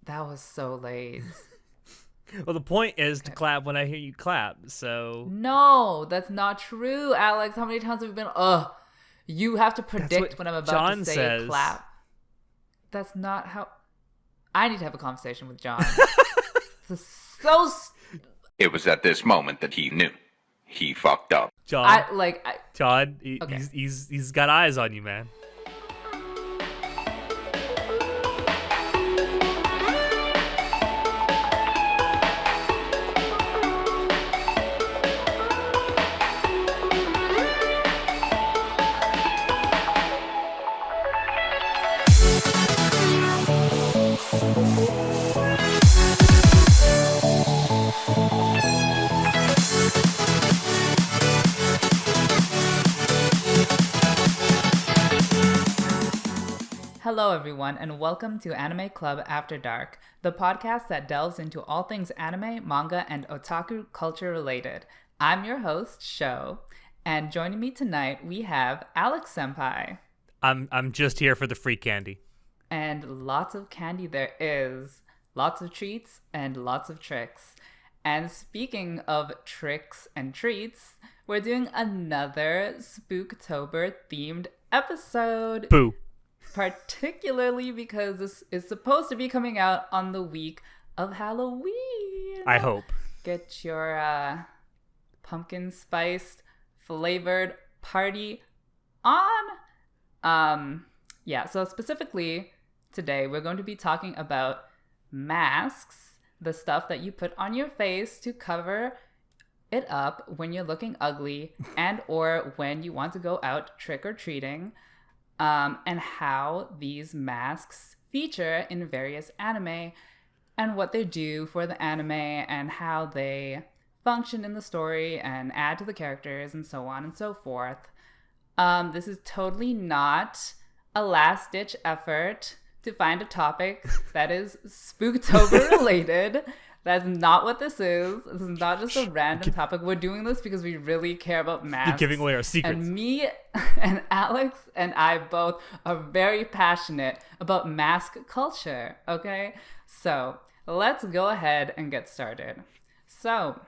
That was so late. Well, the point is to clap when I hear you clap, so... No, that's not true, Alex. How many times have we been... Ugh. You have to predict when I'm about John to say says. clap. That's not how... I need to have a conversation with John. This is so... It was at this moment that he knew. He fucked up. John, okay. he's got eyes on you, man. Hello, everyone, and welcome to Anime Club After Dark, the podcast that delves into all things anime, manga, and otaku culture related. I'm your host, Sho, and joining me tonight we have Alex Senpai. I'm just here for the free candy. And lots of candy there is. Lots of treats and lots of tricks. And speaking of tricks and treats, we're doing another Spooktober themed episode. Boo. Particularly because this is supposed to be coming out on the week of Halloween. I hope. Get your pumpkin spiced flavored party on. Yeah, so specifically today we're going to be talking about masks, the stuff that you put on your face to cover it up when you're looking ugly and or when you want to go out trick-or-treating. And how these masks feature in various anime and what they do for the anime and how they function in the story and add to the characters and so on and so forth. This is totally not a last-ditch effort to find a topic that is Spooktober related. That's not what this is. This is not just a random topic. We're doing this because we really care about masks. You're giving away our secrets. And me and Alex and I both are very passionate about mask culture, okay? So let's go ahead and get started. So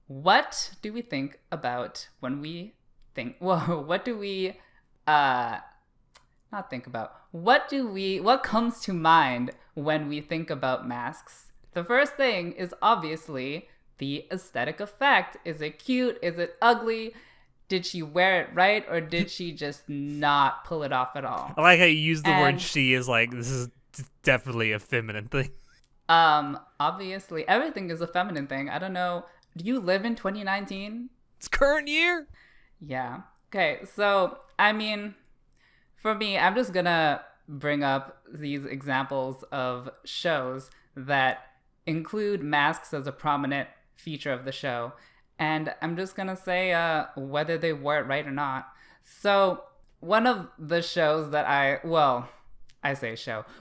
what do we think about when we think, well, what do we, not think about, what comes to mind when we think about masks? The first thing is obviously the aesthetic effect. Is it cute? Is it ugly? Did she wear it right? Or did she just not pull it off at all? I like how you use the word she is like, this is definitely a feminine thing. Obviously, everything is a feminine thing. I don't know. Do you live in 2019? It's current year? Yeah. Okay, so, I mean, for me, I'm just gonna bring up these examples of shows that include masks as a prominent feature of the show. And I'm just going to say whether they wore it right or not. So one of the shows that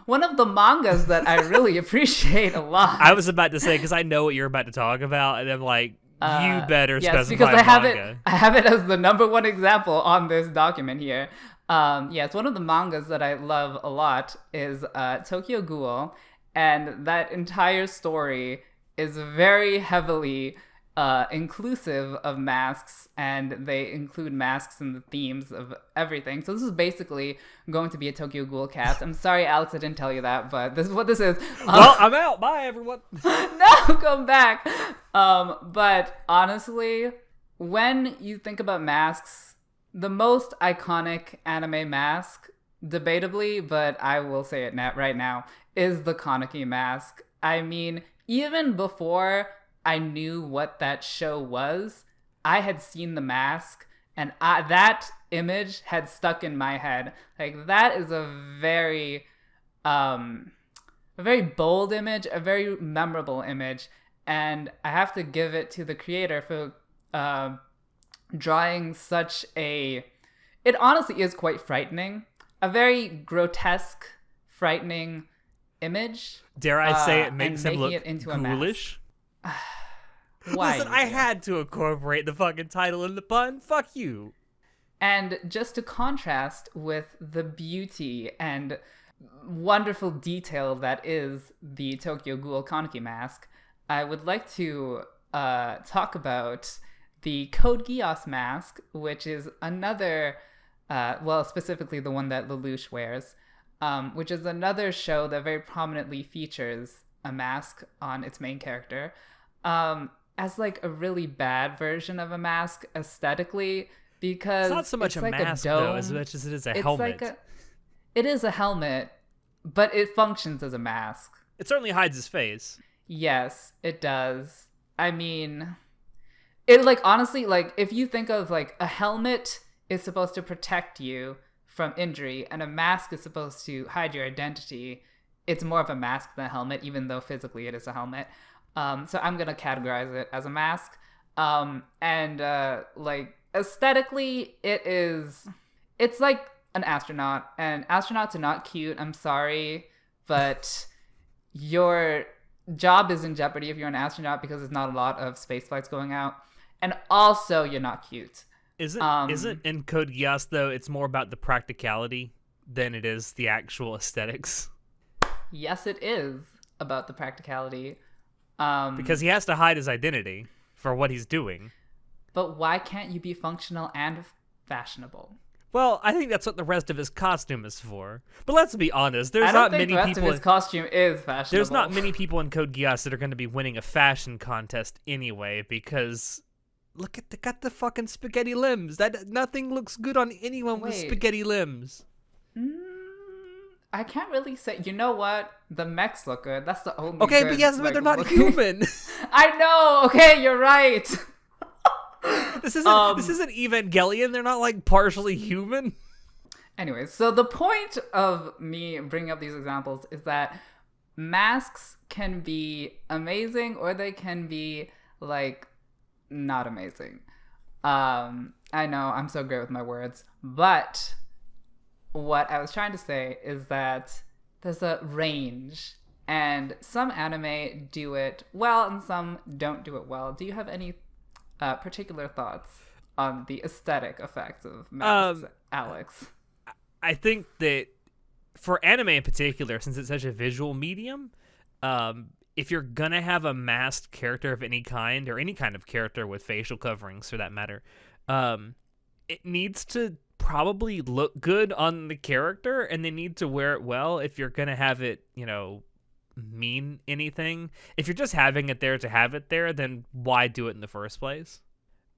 one of the mangas that I really appreciate a lot. I was about to say, because I know what you're about to talk about, and I'm like, you better specify because I manga. I have it as the number one example on this document here. Yes, one of the mangas that I love a lot is Tokyo Ghoul. And that entire story is very heavily inclusive of masks, and they include masks in the themes of everything. So this is basically going to be a Tokyo Ghoul cast. I'm sorry, Alex, I didn't tell you that, but this is what this is. Well, I'm out. Bye, everyone. No, come back. But honestly, when you think about masks, the most iconic anime mask, debatably, but I will say it right now, is the Kaneki mask. I mean, even before I knew what that show was, I had seen the mask, and that image had stuck in my head. Like, that is a very bold image, a very memorable image, and I have to give it to the creator for drawing such a... It honestly is quite frightening. A very grotesque, frightening image. Dare I say it makes him look ghoulish? Why? Listen, I had to incorporate the fucking title in the pun. Fuck you. And just to contrast with the beauty and wonderful detail that is the Tokyo Ghoul Kaneki mask, I would like to talk about the Code Geass mask, which is another, specifically the one that Lelouch wears, which is another show that very prominently features a mask on its main character, as like a really bad version of a mask aesthetically, because It's not so much it's a like mask, a dome. though, as much as it is a It's helmet. it is a helmet, but it functions as a mask. It certainly hides his face. Yes, it does. I mean, it like honestly, like if you think of like a helmet is supposed to protect you from injury and a mask is supposed to hide your identity, it's more of a mask than a helmet, even though physically it is a helmet. So I'm gonna categorize it as a mask. Like aesthetically, it's like an astronaut, and astronauts are not cute. I'm sorry, but your job is in jeopardy if you're an astronaut because there's not a lot of space flights going out, and also you're not cute. Isn't in Code Geass, though, it's more about the practicality than it is the actual aesthetics? Yes, it is about the practicality. Because he has to hide his identity for what he's doing. But why can't you be functional and fashionable? Well, I think that's what the rest of his costume is for. But let's be honest, I there's don't not think many the rest people. of his costume is fashionable. There's not many people in Code Geass that are going to be winning a fashion contest anyway, because look at got the fucking spaghetti limbs. That nothing looks good on anyone with Wait. spaghetti limbs. I can't really say. You know what? The mechs look good. That's the only. Okay, good, but yes, but like, they're not looking- human. I know. Okay, you're right. This isn't Evangelion. They're not like partially human. Anyways, so the point of me bringing up these examples is that masks can be amazing or they can be like not amazing. I know I'm so great with my words, but what I was trying to say is that there's a range, and some anime do it well and some don't do it well. Do you have any particular thoughts on the aesthetic effects of masks, Alex? I think that for anime in particular, since it's such a visual medium, if you're gonna have a masked character of any kind, or any kind of character with facial coverings for that matter, it needs to probably look good on the character, and they need to wear it well if you're gonna have it, mean anything. If you're just having it there to have it there, then why do it in the first place?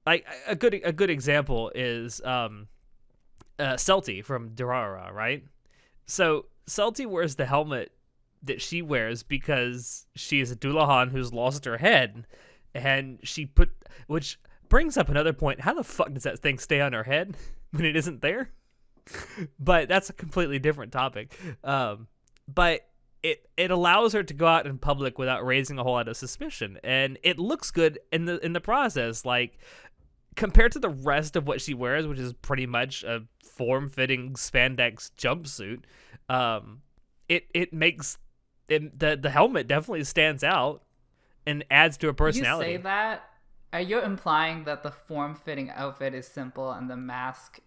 Like a good example is Celti from Durara, right? So Celti wears the helmet that she wears because she is a Dullahan who's lost her head, and which brings up another point. How the fuck does that thing stay on her head when it isn't there? But that's a completely different topic. But it allows her to go out in public without raising a whole lot of suspicion, and it looks good in the process. Like, compared to the rest of what she wears, which is pretty much a form-fitting spandex jumpsuit, it makes the helmet definitely stands out and adds to her personality. You say that? Are you implying that the form-fitting outfit is simple and the mask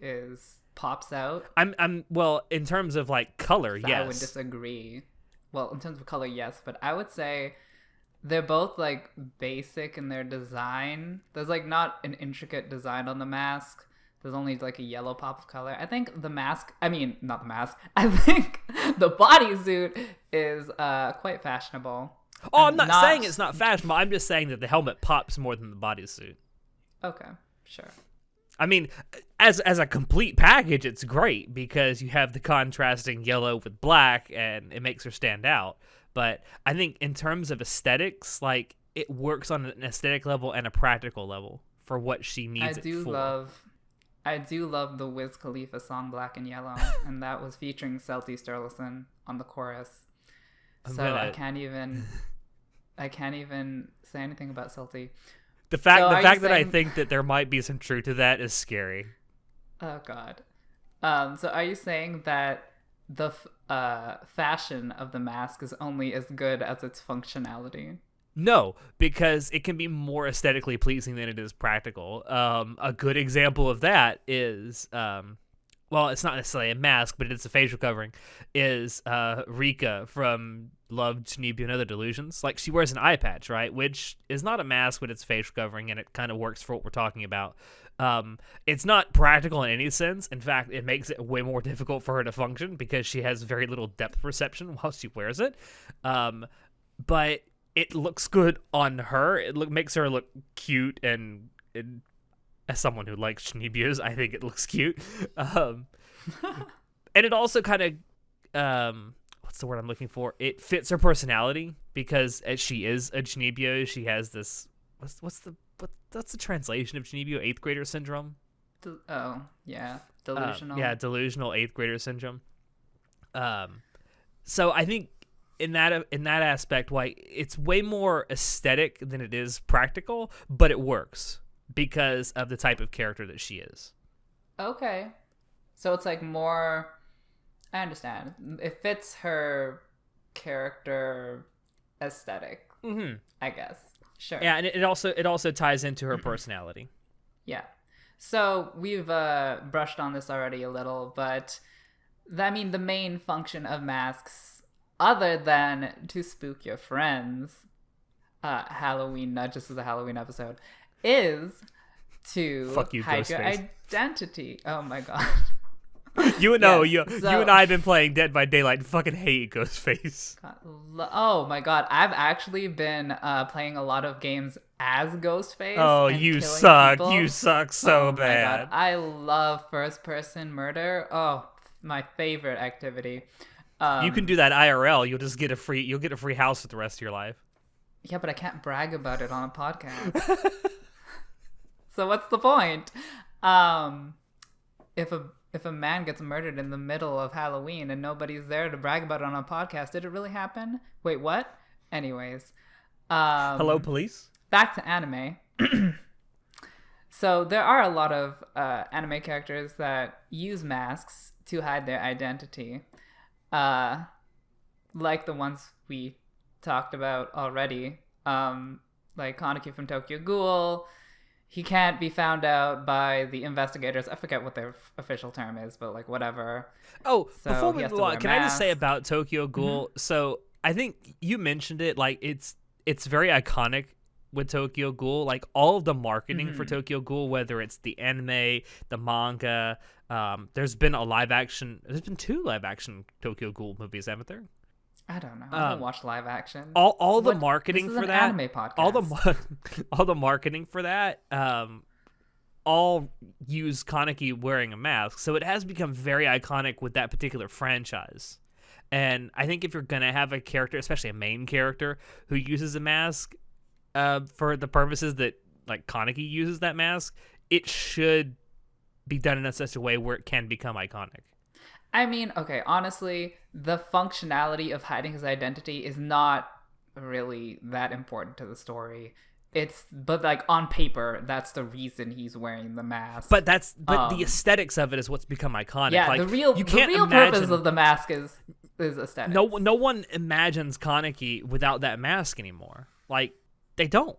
pops out? Well, in terms of like color, So yes. I would disagree. Well, in terms of color, yes, but I would say they're both like basic in their design. There's like not an intricate design on the mask. There's only like a yellow pop of color. I think the mask, I mean, not the mask, I think the bodysuit is quite fashionable. Oh, I'm not saying it's not fashionable. I'm just saying that the helmet pops more than the bodysuit. Okay, sure. I mean, as a complete package, it's great because you have the contrasting yellow with black, and it makes her stand out. But I think in terms of aesthetics, like, it works on an aesthetic level and a practical level for what she needs it for. I do love the Wiz Khalifa song "Black and Yellow," and that was featuring Celti Sturluson on the chorus. I can't even say anything about Celti. The fact that I think that there might be some truth to that is scary. Oh God. So are you saying that the fashion of the mask is only as good as its functionality? No, because it can be more aesthetically pleasing than it is practical. A good example of that is well, it's not necessarily a mask, but it's a facial covering, is Rika from Love, Geneva, and Other Delusions. Like, she wears an eye patch, right? Which is not a mask, but it's a facial covering, and it kind of works for what we're talking about. It's not practical in any sense. In fact, it makes it way more difficult for her to function because she has very little depth perception while she wears it. But it looks good on her. Makes her look cute, and as someone who likes Shinibios, I think it looks cute. And it also kind of, what's the word I'm looking for? It fits her personality because as she is a Shinibyo, she has this, what's the translation of Shinibyo? 8th grader syndrome? Delusional. Delusional 8th grader syndrome. So I think in that aspect, why it's way more aesthetic than it is practical, but it works because of the type of character that she is. Okay. So it's like more, I understand. It fits her character aesthetic, I guess. Sure. Yeah, and it also ties into her personality. Yeah. So we've brushed on this already a little, but I mean, the main function of masks, other than to spook your friends, Halloween, not just as a Halloween episode, is to Fuck you, hide your Ghostface. identity. Oh my god. You and I have been playing Dead by Daylight. Fucking hate Ghostface. Oh my god, I've actually been playing a lot of games as Ghostface. Oh, and you killing suck. people. You suck so Oh my bad. God. I love first-person murder. Oh, my favorite activity. You can do that IRL. You'll get a free house for the rest of your life. Yeah, but I can't brag about it on a podcast. So what's the point? If a man gets murdered in the middle of Halloween and nobody's there to brag about it on a podcast, did it really happen? Wait, what? Anyways. Hello, police? Back to anime. So there are a lot of anime characters that use masks to hide their identity. Like the ones we talked about already. Like Kaneki from Tokyo Ghoul. He can't be found out by the investigators. I forget what their official term is, but like whatever. Oh, So before he we has move to on, wear can I just say masks. about Tokyo Ghoul? So I think you mentioned it. Like it's very iconic with Tokyo Ghoul. Like all of the marketing for Tokyo Ghoul, whether it's the anime, the manga. There's been 2 live action Tokyo Ghoul movies, haven't there? I don't know. I don't watch live action. All the What- marketing this is for an that, anime podcast. all the marketing for that, all use Kaneki wearing a mask, so it has become very iconic with that particular franchise. And I think if you're gonna have a character, especially a main character, who uses a mask, for the purposes that like Kaneki uses that mask, it should be done in such a way where it can become iconic. I mean, okay, honestly, the functionality of hiding his identity is not really that important to the story. But like on paper, that's the reason he's wearing the mask. But the aesthetics of it is what's become iconic. Yeah, like, the real purpose of the mask is aesthetic. no one imagines Kaneki without that mask anymore. Like they don't.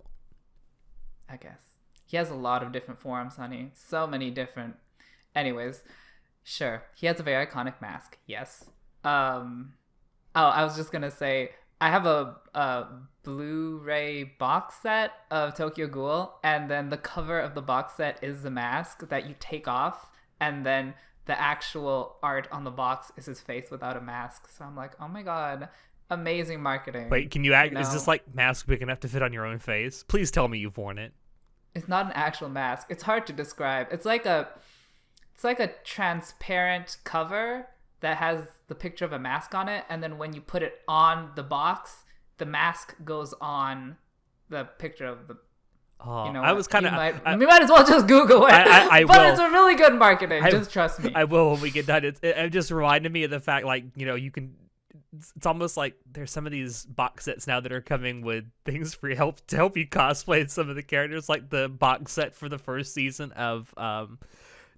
I guess. He has a lot of different forms, honey. So many different. Anyways, sure. He has a very iconic mask. Yes. I was just gonna say I have a Blu-ray box set of Tokyo Ghoul, and then the cover of the box set is the mask that you take off, and then the actual art on the box is his face without a mask. So I'm like, oh my god, amazing marketing. Wait, can you act? No. Is this like mask big enough to fit on your own face? Please tell me you've worn it. It's not an actual mask. It's hard to describe. It's like a transparent cover that has the picture of a mask on it, and then when you put it on the box, the mask goes on the picture of the. Oh, You know, I was kind of. we might as well just Google it. I but will. it's a really good marketing. Just trust me. I will when we get done. It just reminded me of the fact, like, you know, you can. It's almost like there's some of these box sets now that are coming with things for to help you cosplay some of the characters. Like the box set for the first season of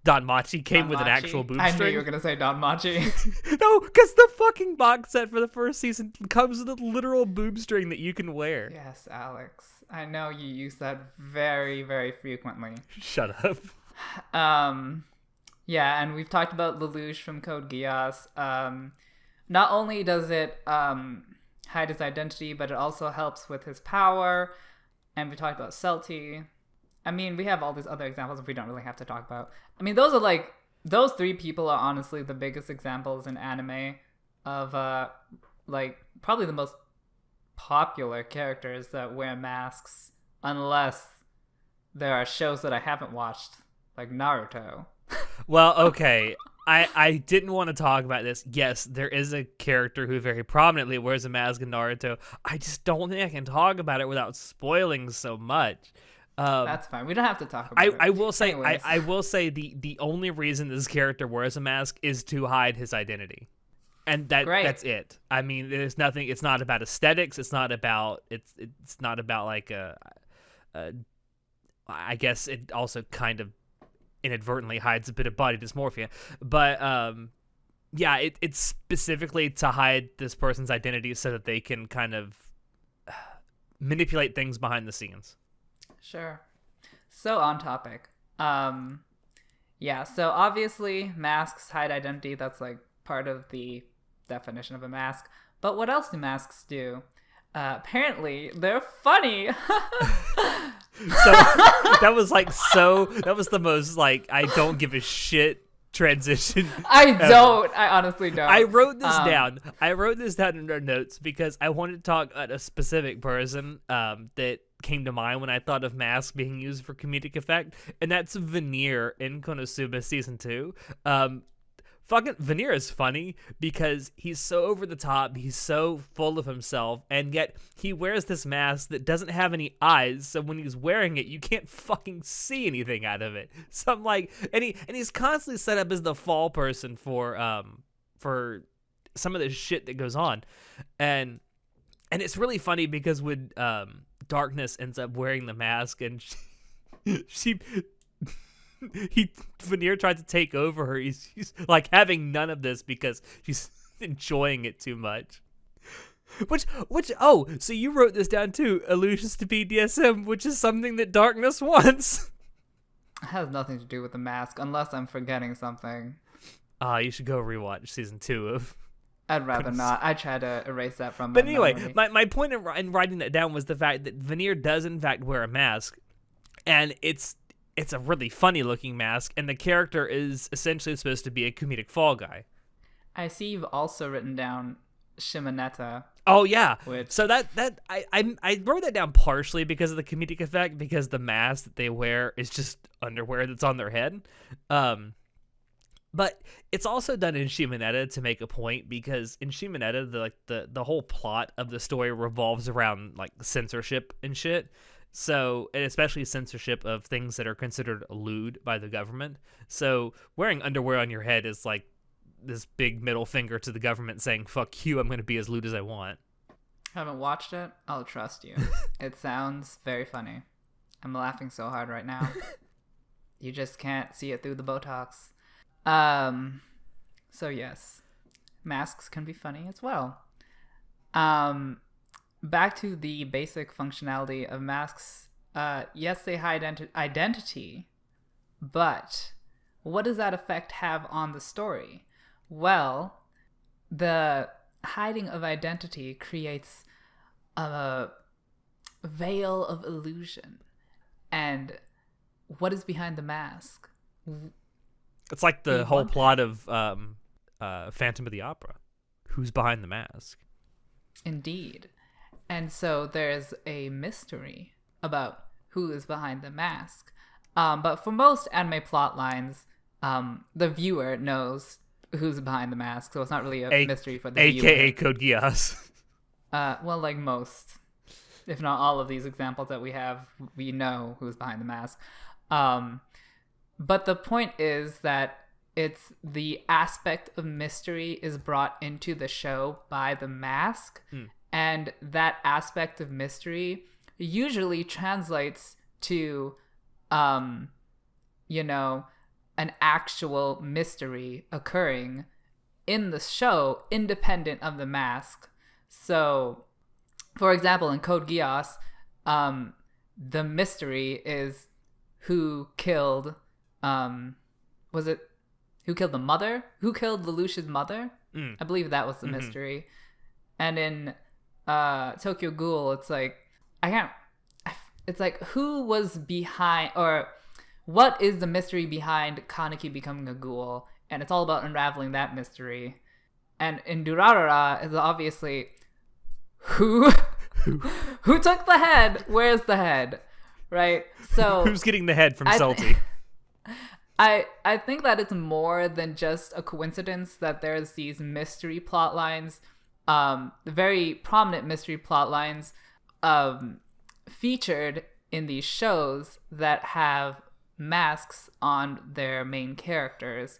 Danmachi came with an Danmachi. actual boob I knew string. you were gonna say Danmachi. No, because the fucking box set for the first season comes with a literal boob string that you can wear. Yes, Alex. I know you use that very, very frequently. Shut up. Yeah, and we've talked about Lelouch from Code Geass. Not only does it hide his identity, but it also helps with his power. And we talked about Celti. I mean, we have all these other examples we don't really have to talk about. I mean, those three people are honestly the biggest examples in anime of probably the most popular characters that wear masks, unless there are shows that I haven't watched, like Naruto. Well, okay. I didn't want to talk about this. Yes, there is a character who very prominently wears a mask in Naruto. I just don't think I can talk about it without spoiling so much. That's fine. We don't have to talk about it. I will say Anyways. I will say the only reason this character wears a mask is to hide his identity. And that's it. I mean, there's nothing. It's not about aesthetics. It's not about like I guess it also kind of inadvertently hides a bit of body dysmorphia, but yeah, it's specifically to hide this person's identity so that they can kind of manipulate things behind the scenes. Sure. So on topic. Yeah, so obviously masks hide identity. That's like part of the definition of a mask. But what else do masks do? Apparently, they're funny. So that was the most like I don't give a shit transition. I honestly don't. I wrote this down. I wrote this down in our notes because I wanted to talk about a specific person that came to mind when I thought of masks being used for comedic effect, and that's Veneer in Konosuba season 2. Fucking Veneer is funny because he's so over the top, he's so full of himself, and yet he wears this mask that doesn't have any eyes, so when he's wearing it, you can't fucking see anything out of it. So I'm like, and he's constantly set up as the fall person for some of the shit that goes on. And it's really funny because when Darkness ends up wearing the mask and Veneer tried to take over her. He's like having none of this because she's enjoying it too much. So you wrote this down too, allusions to BDSM, which is something that Darkness wants. It has nothing to do with the mask, unless I'm forgetting something. You should go rewatch season 2 of... I'd rather not. I try to erase that from my But anyway, memory. my point in writing that down was the fact that Veneer does in fact wear a mask, and it's a really funny looking mask, and the character is essentially supposed to be a comedic fall guy. I see you've also written down Shimoneta. Oh yeah. Which... So I wrote that down partially because of the comedic effect, because the mask that they wear is just underwear that's on their head. But it's also done in Shimoneta to make a point, because in Shimoneta the whole plot of the story revolves around like censorship and shit. So, and especially censorship of things that are considered lewd by the government. So wearing underwear on your head is like this big middle finger to the government saying, fuck you, I'm going to be as lewd as I want. Haven't watched it? I'll trust you. It sounds very funny. I'm laughing so hard right now. You just can't see it through the Botox. So yes, masks can be funny as well. Back to the basic functionality of masks. Yes, they hide identity, but what does that effect have on the story? Well, the hiding of identity creates a veil of illusion. And what is behind the mask? It's like the whole plot of Phantom of the Opera. Who's behind the mask? Indeed. And so there's a mystery about who is behind the mask. But for most anime plot lines, the viewer knows who's behind the mask, so it's not really a mystery for the viewer. AKA Code Geass. Well, like most, if not all of these examples that we have, we know who's behind the mask. But the point is that it's the aspect of mystery is brought into the show by the mask. And that aspect of mystery usually translates to, an actual mystery occurring in the show independent of the mask. So, for example, in Code Geass, the mystery is who killed, was it who killed the mother? Who killed Lelouch's mother? I believe that was the mystery. And in Tokyo Ghoul, it's like, it's like, who was behind, or what is the mystery behind Kaneki becoming a ghoul? And it's all about unraveling that mystery. And in Durarara, is obviously, who took the head? Where's the head? Right? So who's getting the head from Salty? I think that it's more than just a coincidence that there's these mystery plot lines, very prominent mystery plot lines, featured in these shows that have masks on their main characters.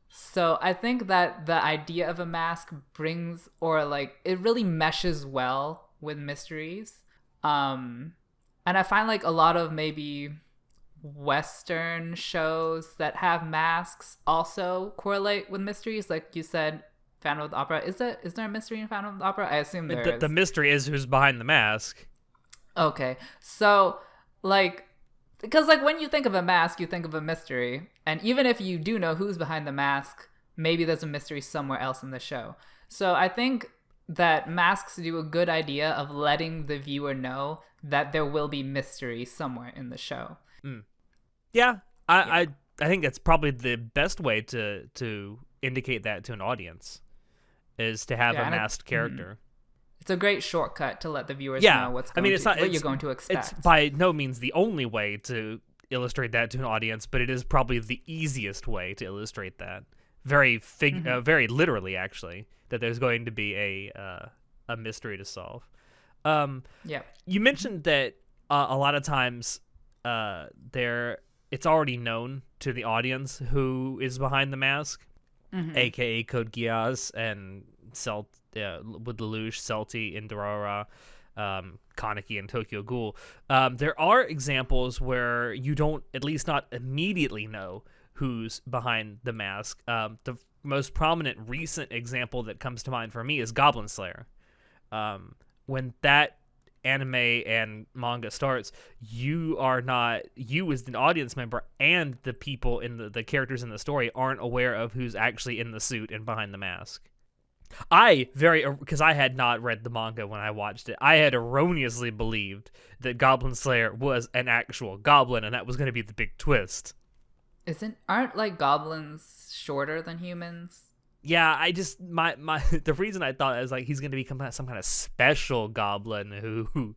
So I think that the idea of a mask brings, or like, it really meshes well with mysteries. And I find like a lot of maybe Western shows that have masks also correlate with mysteries. Like you said, Phantom of the Opera. Is there a mystery in Phantom of the Opera? I assume there is. The mystery is who's behind the mask. Okay. So, like, because like when you think of a mask, you think of a mystery. And even if you do know who's behind the mask, maybe there's a mystery somewhere else in the show. So I think that masks do a good idea of letting the viewer know that there will be mystery somewhere in the show. Yeah, I think that's probably the best way to indicate that to an audience, is to have a masked character. It's a great shortcut to let the viewers know what you're going to expect. It's by no means the only way to illustrate that to an audience, but it is probably the easiest way to illustrate that. Very literally, actually, that there's going to be a mystery to solve. You mentioned that a lot of times it's already known to the audience who is behind the mask, aka Code Geass and with Lelouch, Celti, and Durarara, Kaneki, and Tokyo Ghoul. There are examples where you don't, at least not immediately, know who's behind the mask. The most prominent recent example that comes to mind for me is Goblin Slayer. When that anime and manga starts, you as an audience member and the people in the characters in the story aren't aware of who's actually in the suit and behind the mask. Because I had not read the manga when I watched it, I had erroneously believed that Goblin Slayer was an actual goblin, and that was going to be the big twist. Aren't like goblins shorter than humans? Yeah, I just the reason I thought is like he's going to become some kind of special goblin who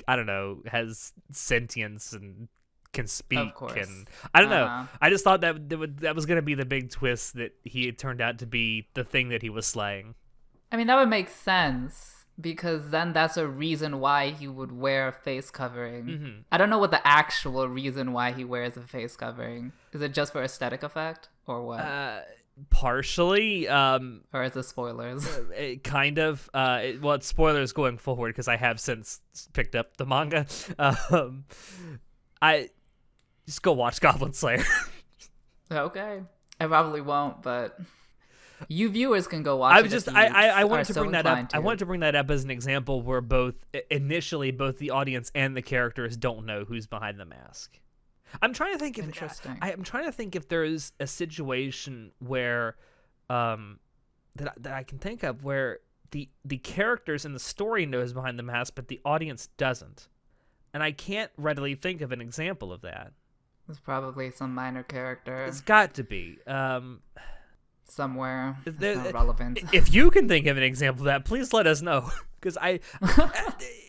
I don't know, has sentience and can speak, of course. And I don't know. I just thought that was going to be the big twist, that he had turned out to be the thing that he was slaying. I mean, that would make sense, because then that's a reason why he would wear a face covering. I don't know what the actual reason why he wears a face covering. Is it just for aesthetic effect, or what? Partially. Or is it spoilers? Kind of. It's spoilers going forward, because I have since picked up the manga. I just go watch Goblin Slayer. Okay. I probably won't, but you viewers can go watch it. I wanted to bring that up. I wanted to bring that up as an example where initially both the audience and the characters don't know who's behind the mask. I'm trying to think if I'm trying to think if there is a situation where that I can think of where the characters in the story know who's behind the mask, but the audience doesn't. And I can't readily think of an example of that. It's probably some minor character. It's got to be. Somewhere. It's not relevant. If you can think of an example of that, please let us know. Because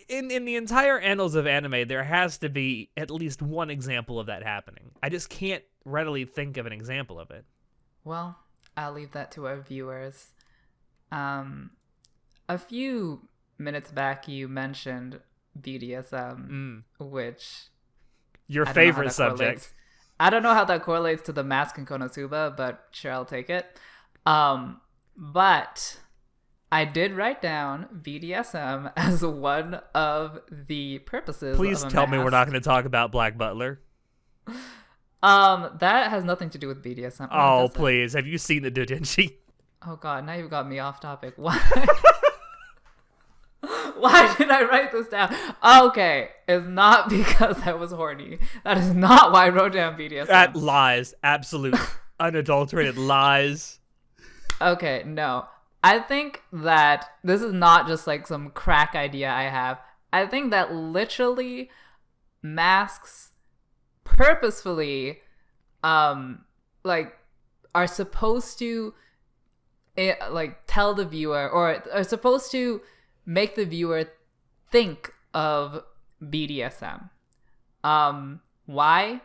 in the entire annals of anime, there has to be at least one example of that happening. I just can't readily think of an example of it. Well, I'll leave that to our viewers. A few minutes back, you mentioned BDSM, which... Your favorite subject. I don't know how that correlates to the Masc and Konosuba, but sure, I'll take it. But I did write down BDSM as one of the purposes. Please of a tell me mask. we're not going to talk about Black Butler. That has nothing to do with BDSM. Oh, please. Have you seen the doujinshi? Oh, God. Now you've got me off topic. Why? Why did I write this down? Okay. It's not because I was horny. That is not why I wrote down BDSM. That lies. Absolute Unadulterated lies. Okay, no. I think that this is not just like some crack idea I have. I think that literally masks purposefully like are supposed to like tell the viewer or are supposed to make the viewer think of BDSM. Why?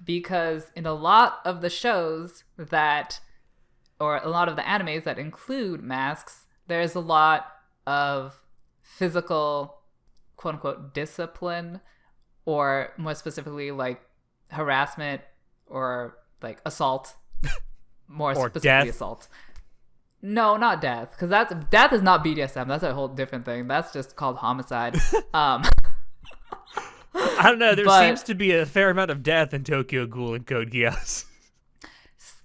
Because in a lot of the shows that, or a lot of the animes that include masks, there's a lot of physical, quote unquote, discipline, or more specifically, like harassment or like assault. More Or specifically, death. assault. No, not death, because death is not BDSM. That's a whole different thing. That's just called homicide. I don't know. There But- seems to be a fair amount of death in Tokyo Ghoul and Code Geass.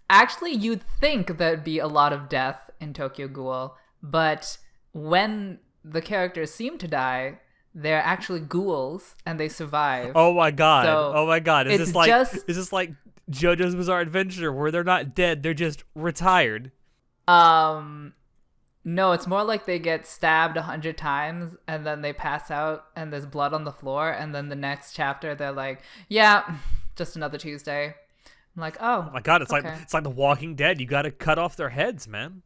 Actually, you'd think there'd be a lot of death in Tokyo Ghoul, but when the characters seem to die, they're actually ghouls and they survive. Oh my god! So, Oh my god! Is it's this like just- is this like JoJo's Bizarre Adventure where they're not dead, they're just retired? No, it's more like they get stabbed 100 times and then they pass out and there's blood on the floor, and then the next chapter they're like, yeah, just another Tuesday. I'm like, oh Oh my god! It's okay. like The Walking Dead. You got to cut off their heads, man.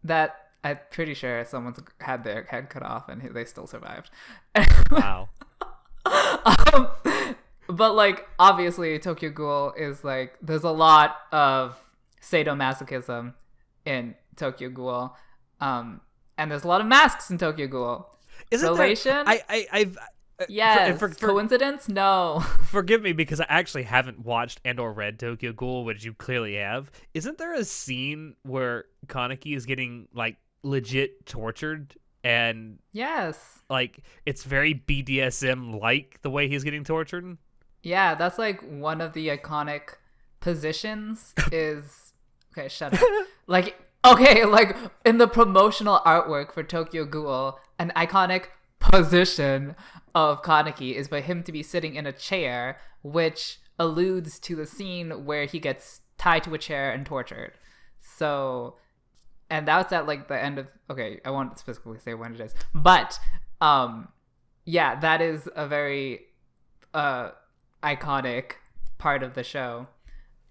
That I'm pretty sure someone's had their head cut off and they still survived. Wow. But like obviously Tokyo Ghoul is like, there's a lot of sadomasochism in Tokyo Ghoul, and there's a lot of masks in Tokyo Ghoul. Isn't Relation? there? I've Yes. for- Coincidence? No. forgive me because I actually haven't watched and or read Tokyo Ghoul, which you clearly have. Isn't there a scene where Kaneki is getting like legit tortured and Yes. like it's very BDSM like the way he's getting tortured? Yeah, that's like one of the iconic positions is okay, shut up. Like okay, like in the promotional artwork for Tokyo Ghoul, an iconic position of Kaneki is for him to be sitting in a chair, which alludes to the scene where he gets tied to a chair and tortured. So, and that's at like the end of, okay, I won't specifically say when it is, but yeah, that is a very iconic part of the show.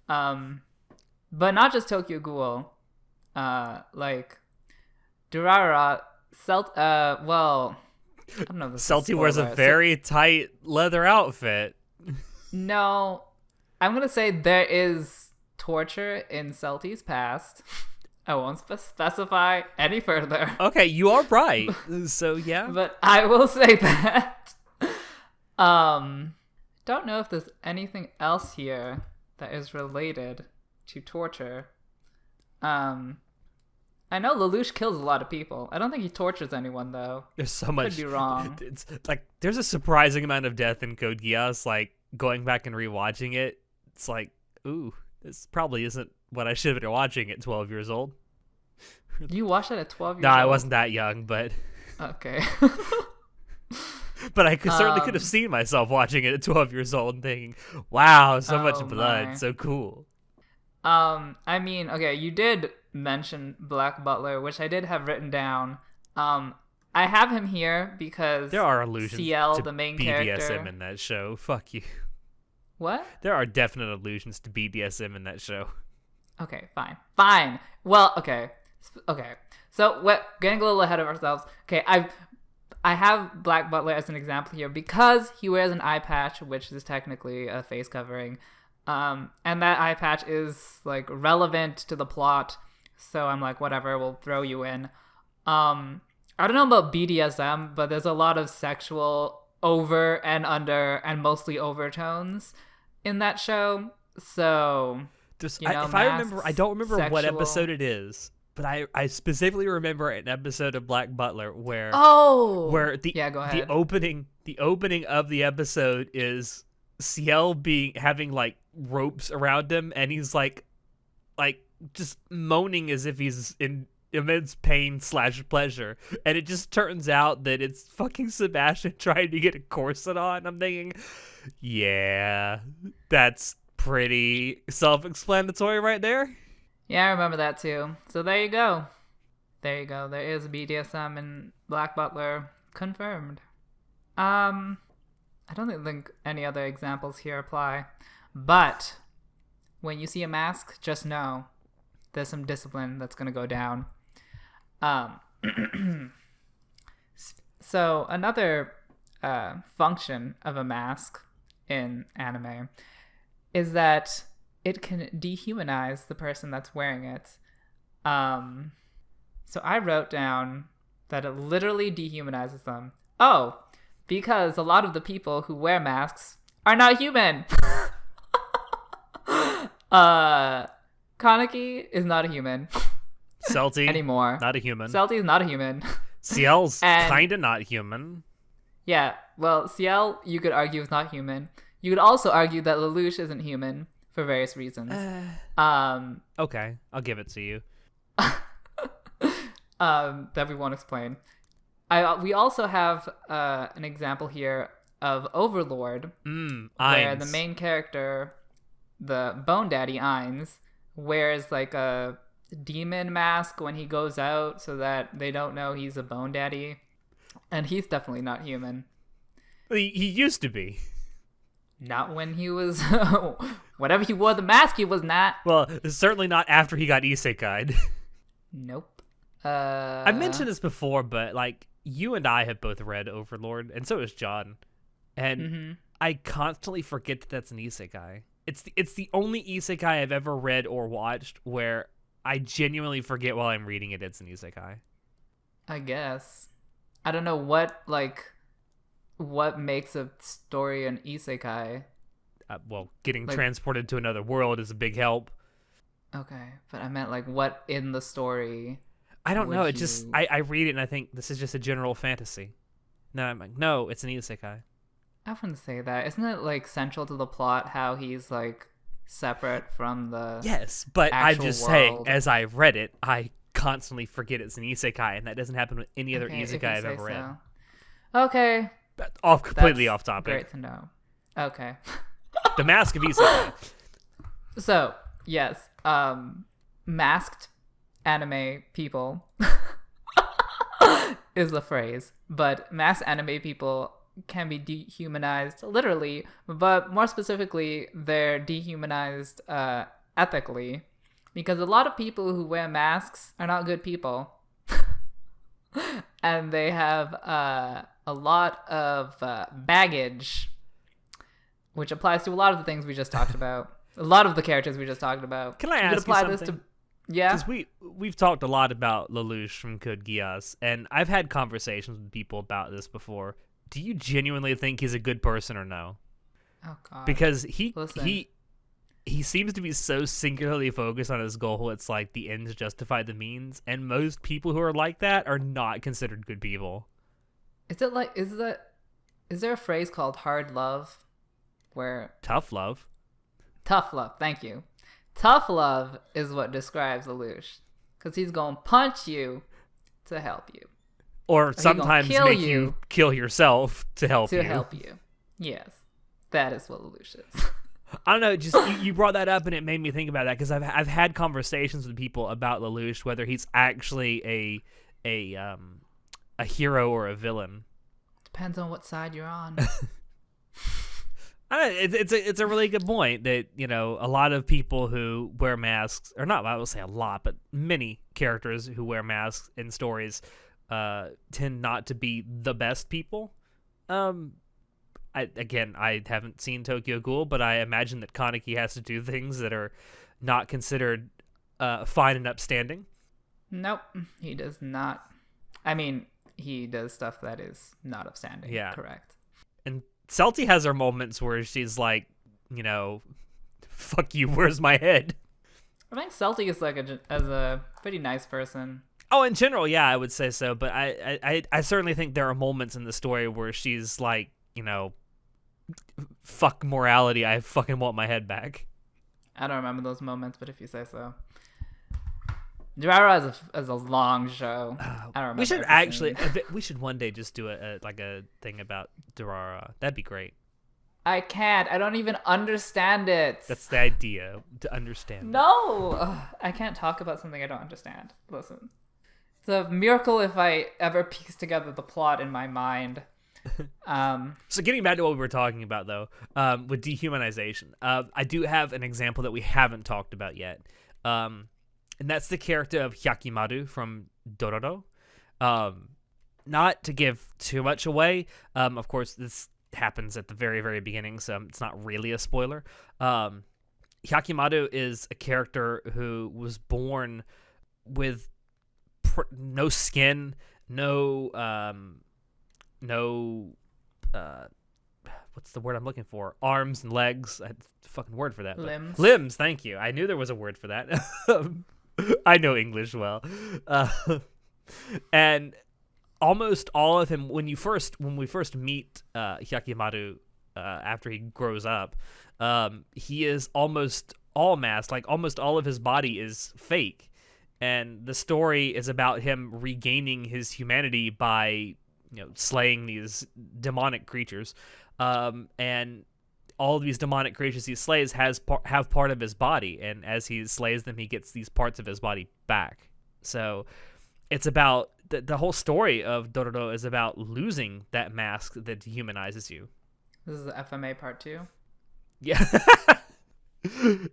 But not just Tokyo Ghoul, like Durarara, well, I don't know if this is Celty wears a spoiler. very tight leather outfit. No, I'm gonna say there is torture in Celty's past. I won't specify any further, Okay, you are right. So yeah. but I will say that. Don't know if there's anything else here that is related to torture. I know Lelouch kills a lot of people. I don't think he tortures anyone though. There's so much. Could be wrong. It's like there's a surprising amount of death in Code Geass. Like going back and rewatching it, it's like, ooh, this probably isn't what I should have been watching at 12 years old. You watched it at 12 years No, old? I wasn't that young, but Okay. but I certainly could have seen myself watching it at 12 years old and thinking, wow, so much Oh, blood, my. so cool. I mean, okay, you did mention Black Butler, which I did have written down. I have him here because There are allusions CL, to the main BDSM character. in that show. Fuck you. What? There are definite allusions to BDSM in that show. Okay, fine. Well, okay. So, what? Getting a little ahead of ourselves. Okay, I have Black Butler as an example here because he wears an eye patch, which is technically a face covering. And that eye patch is like relevant to the plot. So I'm like, whatever, we'll throw you in. I don't know about BDSM, but there's a lot of sexual over and under and mostly overtones in that show. So, Just, you know, if I remember, I don't remember what sexual- episode it is, but I specifically remember an episode of Black Butler where where the go ahead. the opening of the episode is Ciel having like ropes around him, and he's like just moaning as if he's in immense pain / pleasure, and it just turns out that it's fucking Sebastian trying to get a corset on. I'm thinking, yeah, that's pretty self-explanatory right there. Yeah, I remember that too. So there you go. There you go. There is BDSM in Black Butler confirmed. I don't think any other examples here apply. But when you see a mask, just know there's some discipline that's going to go down. So another function of a mask in anime is that it can dehumanize the person that's wearing it. So I wrote down that it literally dehumanizes them. Oh, because a lot of the people who wear masks are not human. Kaneki is not a human. Celty anymore. Not a human. Celty is not a human. Ciel's kinda not human. Yeah, well, Ciel, you could argue, is not human. You could also argue that Lelouch isn't human for various reasons. Okay, I'll give it to you. That we won't explain. We also have an example here of Overlord, where the main character, the Bone Daddy Ainz, wears like a demon mask when he goes out so that they don't know he's a Bone Daddy. And he's definitely not human. He used to be. Not when he was... whenever he wore the mask, he was not. Well, certainly not after he got isekai'd. Nope. I've mentioned this before, but like you and I have both read Overlord, and so has John. And I constantly forget that that's an isekai. It's the only isekai I've ever read or watched where I genuinely forget while I'm reading it it's an isekai. I guess. I don't know what makes a story an isekai. Well, getting transported to another world is a big help. Okay, but I meant like what in the story. I don't know. It just I read it and I think this is just a general fantasy. No, I'm like, no, it's an isekai. I wouldn't say that. Isn't it like central to the plot how he's like separate from the Yes, but I'm just world? saying, as I read it, I constantly forget it's an isekai, and that doesn't happen with any other isekai I've ever read. Okay. Completely off topic. Great to know. Okay. The Masc of isekai. So, yes, masked anime people is the phrase, but masked anime people can be dehumanized literally, but more specifically, they're dehumanized ethically, because a lot of people who wear masks are not good people. And they have a lot of baggage, which applies to a lot of the things we just talked about. A lot of the characters we just talked about. Can I ask you something? Yeah. Because we've talked a lot about Lelouch from Code Geass, and I've had conversations with people about this before. Do you genuinely think he's a good person or no? Oh God. Because he seems to be so singularly focused on his goal. It's like the ends justify the means, and most people who are like that are not considered good people. Is there a phrase called hard love, where tough love? Tough love. Thank you. Tough love is what describes Lelouch, because he's gonna punch you to help you, or sometimes make you kill yourself to help you. To help you. Yes, that is what Lelouch is. I don't know. Just you brought that up, and it made me think about that because I've had conversations with people about Lelouch, whether he's actually a hero or a villain. Depends on what side you're on. It's a really good point that, you know, a lot of people who wear masks, or not, I will say a lot, but many characters who wear masks in stories tend not to be the best people. I haven't seen Tokyo Ghoul, but I imagine that Kaneki has to do things that are not considered fine and upstanding. Nope, he does not. I mean, he does stuff that is not upstanding. Yeah. Correct. And Celty has her moments where she's like, you know, fuck you, where's my head? I think Celty is like a pretty nice person. Oh, in general, yeah, I would say so. But I certainly think there are moments in the story where she's like, you know, fuck morality, I fucking want my head back. I don't remember those moments, but if you say so. Durara is a long show. I don't remember. We should actually, we should one day just do a thing about Durara. That'd be great. I can't. I don't even understand it. That's the idea, to understand it. No! Ugh, I can't talk about something I don't understand. Listen. It's a miracle if I ever piece together the plot in my mind. So getting back to what we were talking about, though, with dehumanization, I do have an example that we haven't talked about yet. And that's the character of Hyakimaru from Dororo. Not to give too much away, of course, this happens at the very, very beginning, so it's not really a spoiler. Hyakimaru is a character who was born with no skin, no what's the word I'm looking for? Arms and legs. I had a fucking word for that. Limbs. Limbs, thank you. I knew there was a word for that. I know English well. And almost all of him, when we first meet Hyakimaru after he grows up, he is almost all masked. Like almost all of his body is fake. And the story is about him regaining his humanity by, slaying these demonic creatures. And all of these demonic creatures he slays have part of his body. And as he slays them, he gets these parts of his body back. So it's about the whole story of Dororo is about losing that mask that dehumanizes you. This is the FMA part 2. Yeah.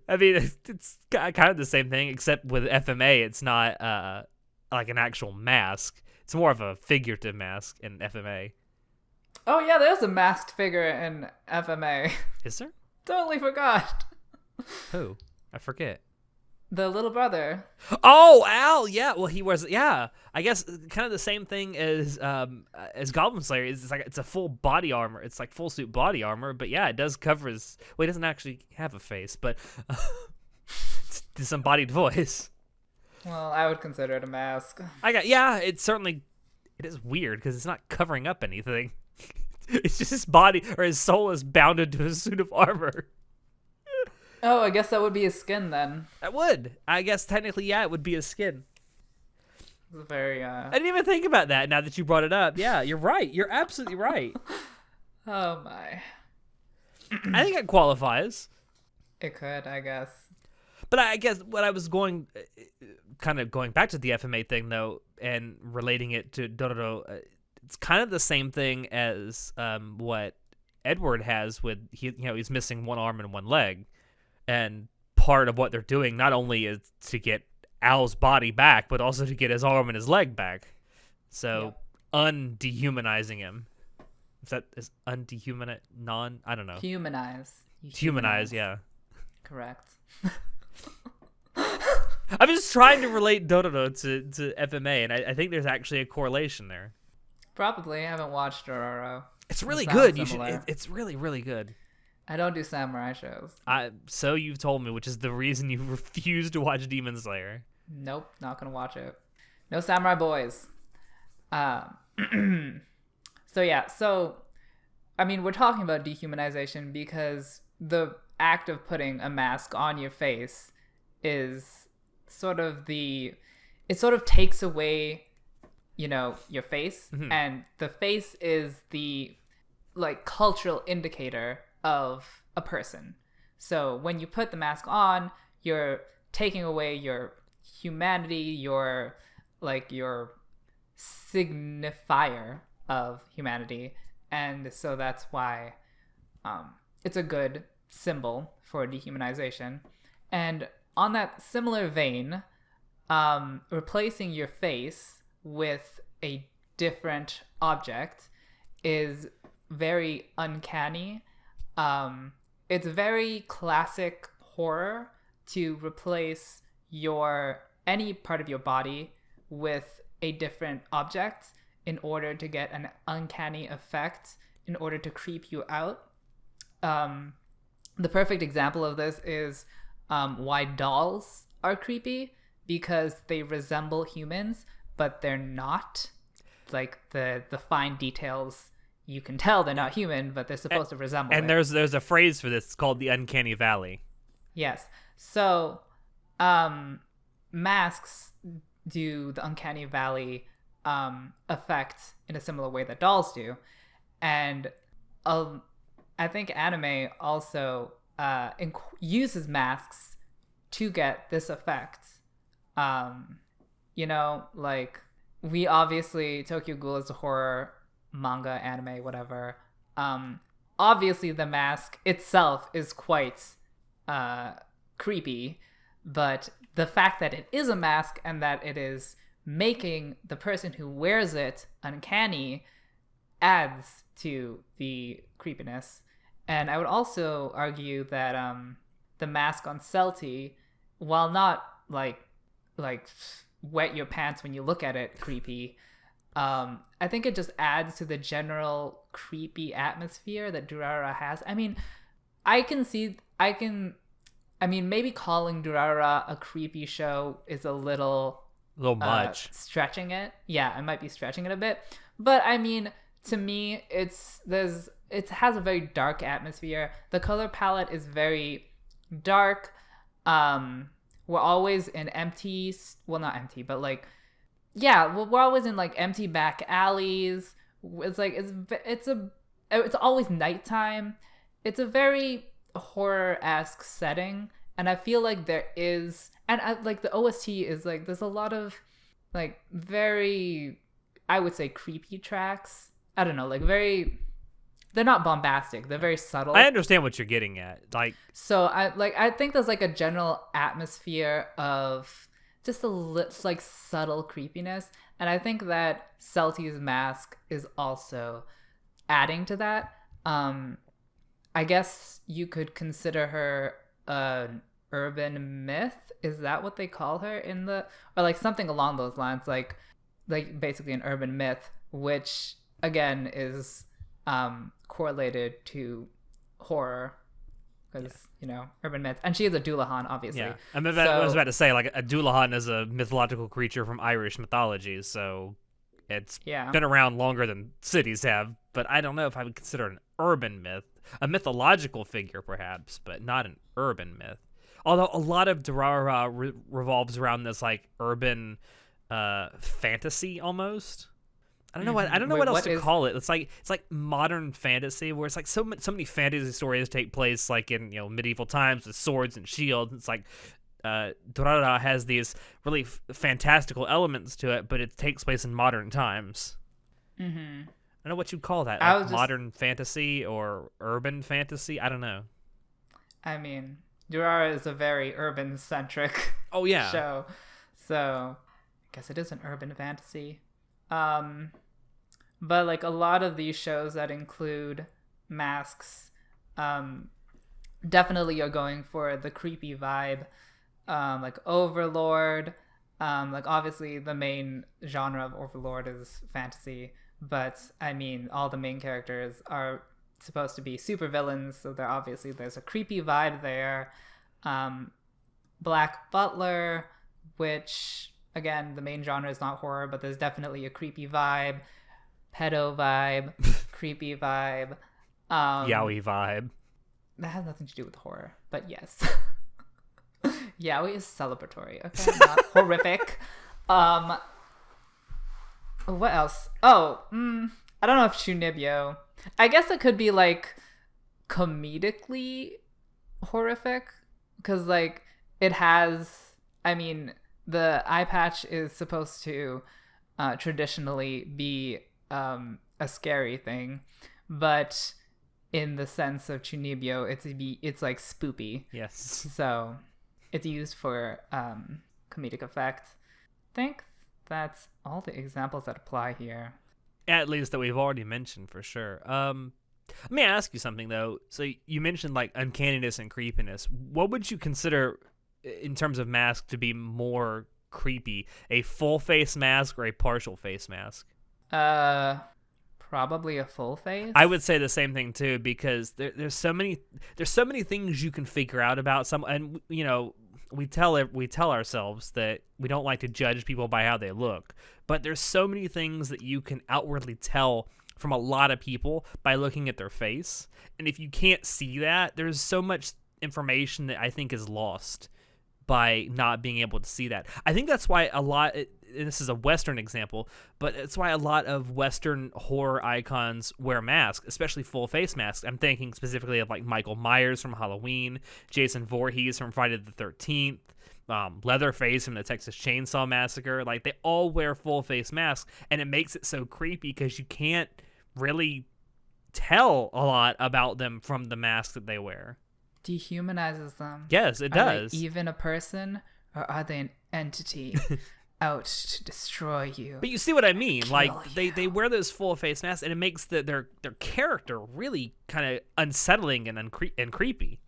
I mean, it's kind of the same thing, except with FMA, it's not like an actual mask. It's more of a figurative mask in FMA. Oh yeah, there's a masked figure in FMA. Is there? Totally forgot. Who? I forget. The little brother. Oh, Al. Yeah. Well, he was. Yeah. I guess kind of the same thing as Goblin Slayer. It's a full body armor. It's like full suit body armor. But yeah, it does cover his. Well, he doesn't actually have a face, but it's disembodied voice. Well, I would consider it a mask. It is weird because it's not covering up anything. It's just his body or his soul is bounded to a suit of armor. Oh, I guess that would be his skin then. That would. I guess technically, yeah, it would be his skin. It's very, I didn't even think about that now that you brought it up. Yeah, you're right. You're absolutely right. Oh my. I think it qualifies. It could, I guess. But I guess what I was going back to the FMA thing, though, and relating it to Dororo, it's kind of the same thing as what Edward has with, he's missing one arm and one leg. And part of what they're doing not only is to get Al's body back, but also to get his arm and his leg back. So, undehumanizing him. Is that is undehumanized? I don't know. Humanize. Humanize, yeah. Correct. I'm just trying to relate Dororo to FMA, and I think there's actually a correlation there. Probably. I haven't watched Dororo. It's really good. You should. It's really, really good. I don't do samurai shows. So you've told me, which is the reason you refuse to watch Demon Slayer. Nope, not gonna watch it. No samurai boys. So I mean, we're talking about dehumanization because the act of putting a mask on your face is it sort of takes away, your face, and the face is the cultural indicator of a person. So when you put the mask on, you're taking away your humanity, your signifier of humanity, and so that's why it's a good symbol for dehumanization. And on that similar vein, replacing your face with a different object is very uncanny. It's very classic horror to replace any part of your body with a different object in order to get an uncanny effect, in order to creep you out. The perfect example of this is why dolls are creepy, because they resemble humans, but they're not. Like the fine details, you can tell they're not human, but they're supposed to resemble it. And there's a phrase for this. It's called the uncanny valley. Yes. So, masks do the uncanny valley effect in a similar way that dolls do. And I think anime also uses masks to get this effect. You know, like, we obviously, Tokyo Ghoul is a horror manga, anime, whatever. Obviously the mask itself is quite creepy, but the fact that it is a mask and that it is making the person who wears it uncanny adds to the creepiness. And I would also argue that the mask on Celti, while not like wet your pants when you look at it creepy, I think it just adds to the general creepy atmosphere that Durarara has. I mean, maybe calling Durarara a creepy show is a little much. Stretching it. Yeah, I might be stretching it a bit. But I mean, to me, it has a very dark atmosphere. The color palette is very dark. We're always in empty, well, not empty, but like, yeah, we're always in like empty back alleys. It's like it's always nighttime. It's a very horror-esque setting, and I feel like there is, and like the OST is like, there's a lot of like very, I would say, creepy tracks. I don't know, like they're not bombastic. They're very subtle. I understand what you're getting at. Like, so I think there's like a general atmosphere of just like subtle creepiness, and I think that Celti's mask is also adding to that. I guess you could consider her an urban myth. Is that what they call her or like something along those lines? Like basically an urban myth, which again is correlated to horror, because urban myths, and she is a Dullahan, obviously. Yeah, I was about to say, like, a Dullahan is a mythological creature from Irish mythology, so it's been around longer than cities have. But I don't know if I would consider it an urban myth, a mythological figure perhaps, but not an urban myth. Although a lot of Durarara revolves around this like urban fantasy almost. I don't know what else to call it. It's like modern fantasy, where it's like so many fantasy stories take place like in medieval times with swords and shields. It's like Durarara has these really fantastical elements to it, but it takes place in modern times. Mm-hmm. I don't know what you'd call that. Like modern fantasy or urban fantasy. I don't know. I mean, Durarara is a very urban centric show, so I guess it is an urban fantasy. But like a lot of these shows that include masks, definitely are going for the creepy vibe. Like Overlord, like obviously the main genre of Overlord is fantasy, but I mean all the main characters are supposed to be super villains, so there's a creepy vibe there. Black Butler, which again, the main genre is not horror, but there's definitely a creepy vibe, pedo vibe, creepy vibe, yaoi vibe. That has nothing to do with horror, but yes. Yaoi is celebratory, okay? Not horrific. What else? Oh, I don't know if Chunibyo. I guess it could be like comedically horrific, because like it has, I mean, the eye patch is supposed to traditionally be a scary thing, but in the sense of Chunibyo, it's like spoopy. Yes. So it's used for comedic effect. I think that's all the examples that apply here. At least that we've already mentioned for sure. Let me ask you something though. So you mentioned like uncanniness and creepiness. What would you consider in terms of mask to be more creepy? A full face mask or a partial face mask? Probably a full face. I would say the same thing too, because there's so many things you can figure out about someone, and we tell ourselves that we don't like to judge people by how they look, but there's so many things that you can outwardly tell from a lot of people by looking at their face, and if you can't see that, there's so much information that I think is lost by not being able to see that. I think that's why and this is a Western example, but it's why a lot of Western horror icons wear masks, especially full face masks. I'm thinking specifically of like Michael Myers from Halloween, Jason Voorhees from Friday the 13th, Leatherface from the Texas Chainsaw Massacre. Like, they all wear full face masks, and it makes it so creepy because you can't really tell a lot about them from the mask that they wear. Dehumanizes them. Yes, it Are does. they even a person, or are they an entity out to destroy you? But you see what I mean? Kill Like, you. they wear those full face masks, and it makes their character really kind of unsettling and creepy.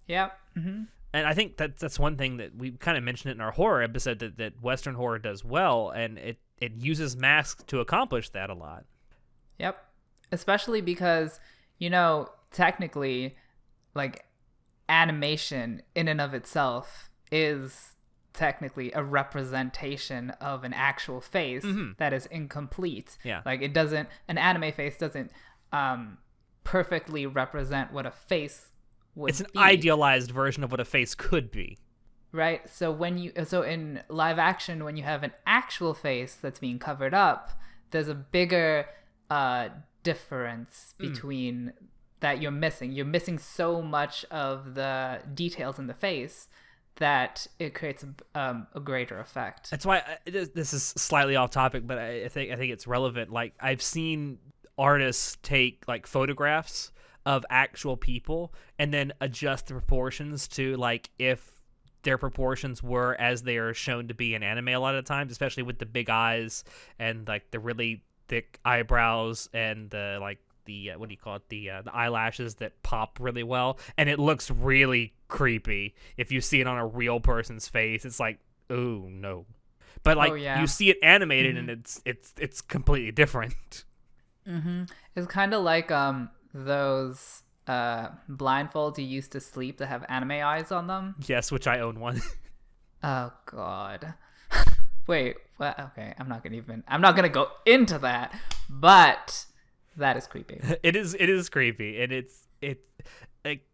Yep. Mm-hmm. And I think that's one thing that we kind of mentioned it in our horror episode that Western horror does well, and it uses masks to accomplish that a lot. Yep. Especially because, technically, like, animation in and of itself is technically a representation of an actual face that is incomplete. Yeah. Like, an anime face doesn't perfectly represent what a face would It's an be. idealized version of what a face could be. Right? So in live action, when you have an actual face that's being covered up, there's a bigger difference between that you're missing. You're missing so much of the details in the face that it creates a greater effect. That's why this is slightly off topic, but I think it's relevant. Like, I've seen artists take like photographs of actual people and then adjust the proportions to like if their proportions were as they are shown to be in anime a lot of times, especially with the big eyes and like the really thick eyebrows and the like the what do you call it, the eyelashes that pop really well, and it looks really creepy if you see it on a real person's face. It's like, oh no. But like, you see it animated and it's completely different. It's kind of like those blindfolds you used to sleep that have anime eyes on them. Yes, which I own one. Oh god. Wait, what? Okay, I'm not gonna go into that, but that is creepy. It is creepy, and it's like,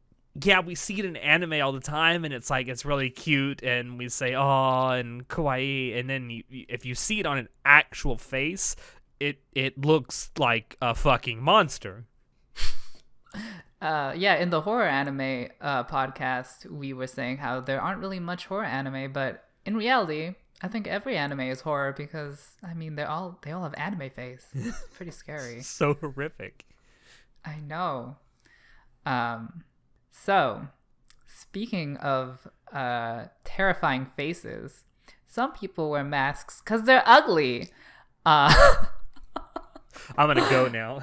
yeah, we see it in anime all the time, and it's like, it's really cute, and we say oh and kawaii, and then if you see it on an actual face, it looks like a fucking monster. In the horror anime podcast, we were saying how there aren't really much horror anime, but in reality, I think every anime is horror because, I mean, they all have anime face. It's pretty scary. So horrific. I know. So, speaking of terrifying faces, some people wear masks because they're ugly. I'm gonna go now.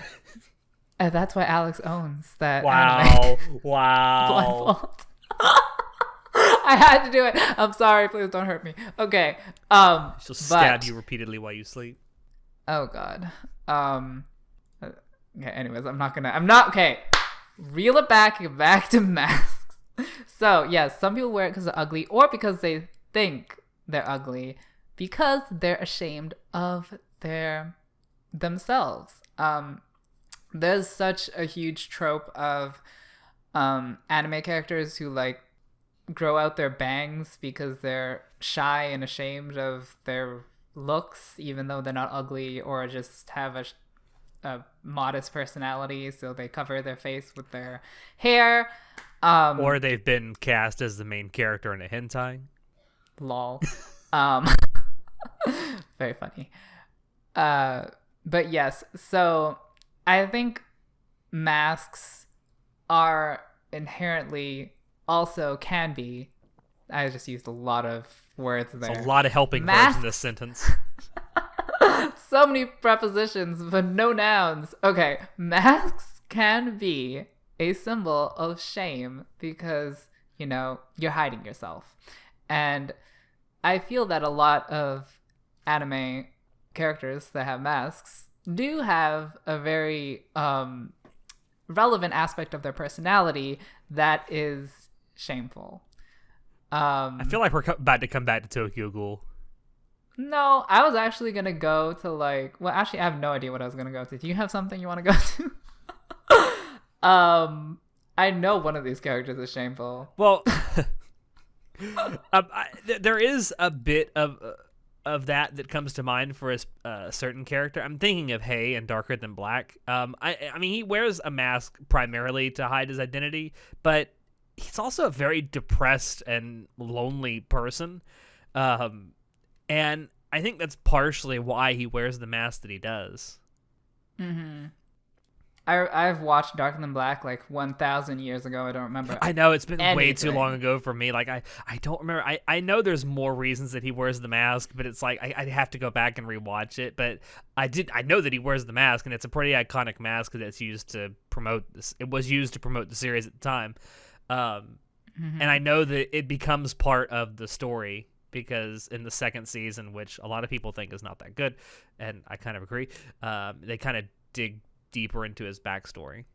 And that's why Alex owns that Wow. anime. Wow. Blindfold. I had to do it. I'm sorry. Please don't hurt me. Okay. She'll stab you repeatedly while you sleep. Oh God. Okay. Anyways, okay. Reel it back to masks. So yes, some people wear it because they're ugly, or because they think they're ugly, because they're ashamed of themselves. There's such a huge trope of anime characters who like grow out their bangs because they're shy and ashamed of their looks, even though they're not ugly, or just have a modest personality, so they cover their face with their hair. Or they've been cast as the main character in a hentai. Lol. Very funny. But yes, so I think masks are inherently also can be. I just used a lot of words there. There's a lot of helping verbs in this sentence. So many prepositions, but no nouns. Okay, masks can be a symbol of shame because, you're hiding yourself. And I feel that a lot of anime characters that have masks do have a very relevant aspect of their personality that is shameful. I feel like we're about to come back to Tokyo Ghoul. No, I was actually going to go to actually I have no idea what I was going to go to. Do you have something you want to go to? I know one of these characters is shameful. Well, There is a bit of that comes to mind for a certain character. I'm thinking of Hay in Darker Than Black. I mean, he wears a mask primarily to hide his identity, but he's also a very depressed and lonely person. And I think that's partially why he wears the mask that he does. Mm-hmm. I've watched Darker Than Black like 1,000 years ago. I don't remember. I know it's been way anything. too long ago for me. Like I don't remember. I know there's more reasons that he wears the mask, but it's like I'd have to go back and rewatch it. But I know that he wears the mask, and it's a pretty iconic mask that's used to promote this. It was used to promote the series at the time, and I know that it becomes part of the story because in the second season, which a lot of people think is not that good, and I kind of agree, they kind of dig deeper into his backstory.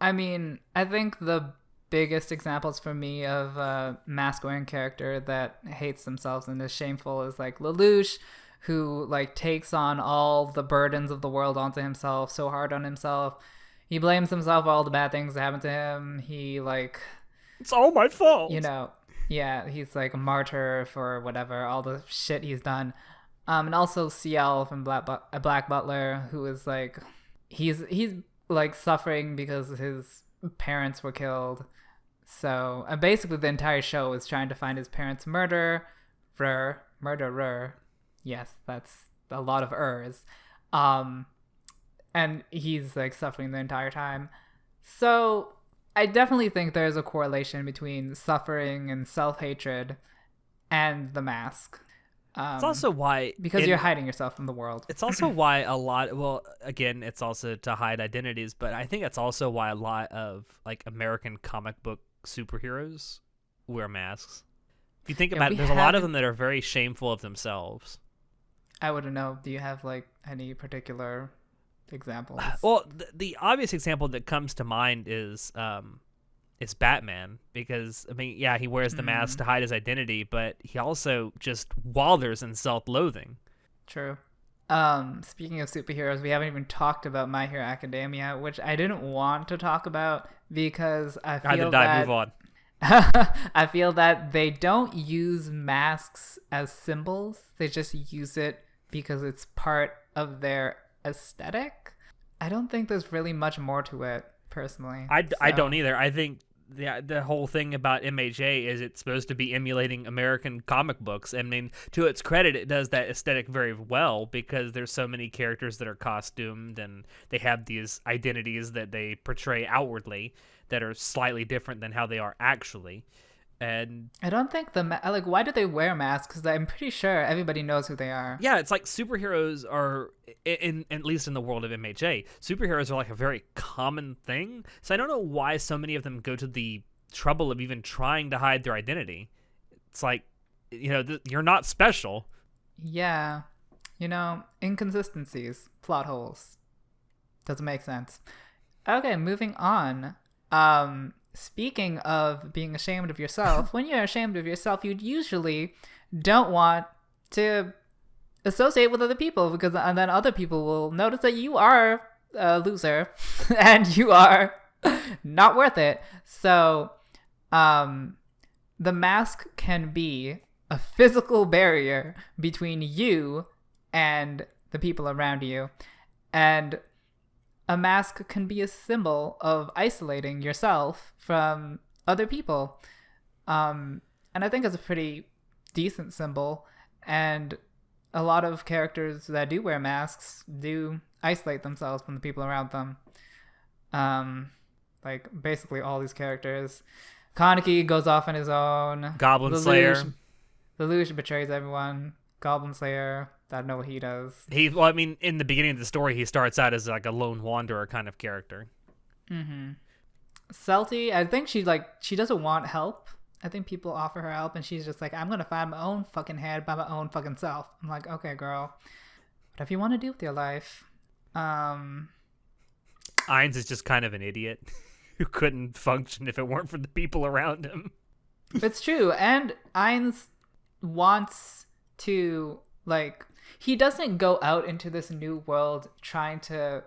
I mean, I think the biggest examples for me of a mask-wearing character that hates themselves and is shameful is like Lelouch, who like takes on all the burdens of the world onto himself, so hard on himself. He blames himself for all the bad things that happened to him. He like, it's all my fault. you know, yeah, he's like a martyr for whatever, all the shit he's done. And also CL from Black Butler, who is like, he's like suffering because his parents were killed. So basically the entire show is trying to find his parents' murderer. Yes, that's a lot of ers. And he's like suffering the entire time. So I definitely think there's a correlation between suffering and self-hatred and the mask. It's also why because you're hiding yourself from the world. It's also why a lot. Well, again, it's also to hide identities, but I think it's also why a lot of like American comic book superheroes wear masks. If you think about it, there's a lot of them that are very shameful of themselves. I wouldn't know. Do you have like any particular examples? Well, the obvious example that comes to mind is Batman, because I mean, yeah, he wears the mask to hide his identity, but he also just wallers in self-loathing. True. Speaking of superheroes, we haven't even talked about My Hero Academia, which I didn't want to talk about because I feel move on. I feel that they don't use masks as symbols. They just use it because it's part of their aesthetic. I don't think there's really much more to it, personally. I don't either. I think the whole thing about MHA is it's supposed to be emulating American comic books. I mean, to its credit, it does that aesthetic very well because there's so many characters that are costumed and they have these identities that they portray outwardly that are slightly different than how they are actually. And I don't think like, why do they wear masks? Because I'm pretty sure everybody knows who they are. Yeah, it's like superheroes are, at least in the world of MHA, superheroes are like a very common thing. So I don't know why so many of them go to the trouble of even trying to hide their identity. It's like, you're not special. Yeah. Inconsistencies, plot holes. Doesn't make sense. Okay, moving on. Speaking of being ashamed of yourself, when you're ashamed of yourself, you usually don't want to associate with other people because then other people will notice that you are a loser and you are not worth it. So, the mask can be a physical barrier between you and the people around you. And a mask can be a symbol of isolating yourself from other people. And I think it's a pretty decent symbol. And a lot of characters that do wear masks do isolate themselves from the people around them. Like, basically all these characters. Kaneki goes off on his own. Goblin Slayer. Lelouch betrays everyone. Goblin Slayer, I don't know what he does. Well, I mean, in the beginning of the story, he starts out as like a lone wanderer kind of character. Celty, I think she doesn't want help. I think people offer her help, and she's just like, I'm gonna find my own fucking head by my own fucking self. I'm like, okay, girl, whatever you want to do with your life. Ainz is just kind of an idiot who couldn't function if it weren't for the people around him. It's true, and Ainz wants to, like, he doesn't go out into this new world trying to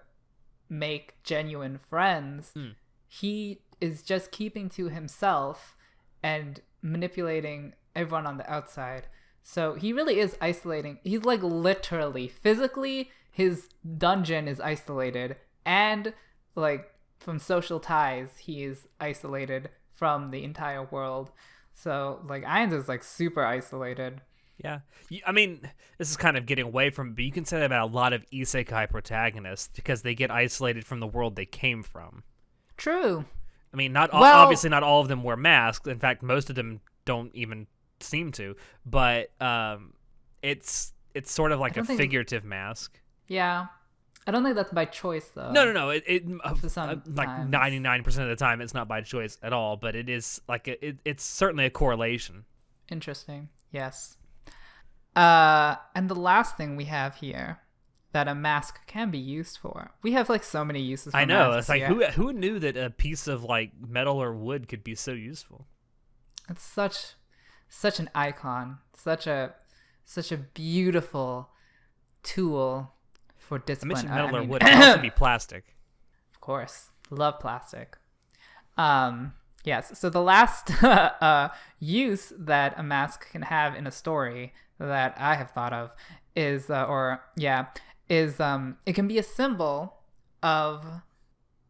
make genuine friends. He is just keeping to himself and manipulating everyone on the outside. So he really is isolating. He's like literally, physically, his dungeon is isolated, and like from social ties, he is isolated from the entire world. So like Ainz is like super isolated. Yeah. I mean, this is kind of getting away from it, but you can say that about a lot of isekai protagonists because they get isolated from the world they came from. True. I mean, obviously not all of them wear masks. In fact, most of them don't even seem to. But it's sort of like a figurative mask. Yeah. I don't think that's by choice, though. No. Like 99% of the time, it's not by choice at all. But it is like it's certainly a correlation. Interesting. Yes. And the last thing we have here that a mask can be used for. We have like so many uses for I know. masks, It's like who knew that a piece of like metal or wood could be so useful? It's such an icon. Such a beautiful tool for I discipline. mentioned metal or wood. It can also be plastic. Of course. Love plastic. Yes. So the last use that a mask can have in a story that I have thought of is it can be a symbol of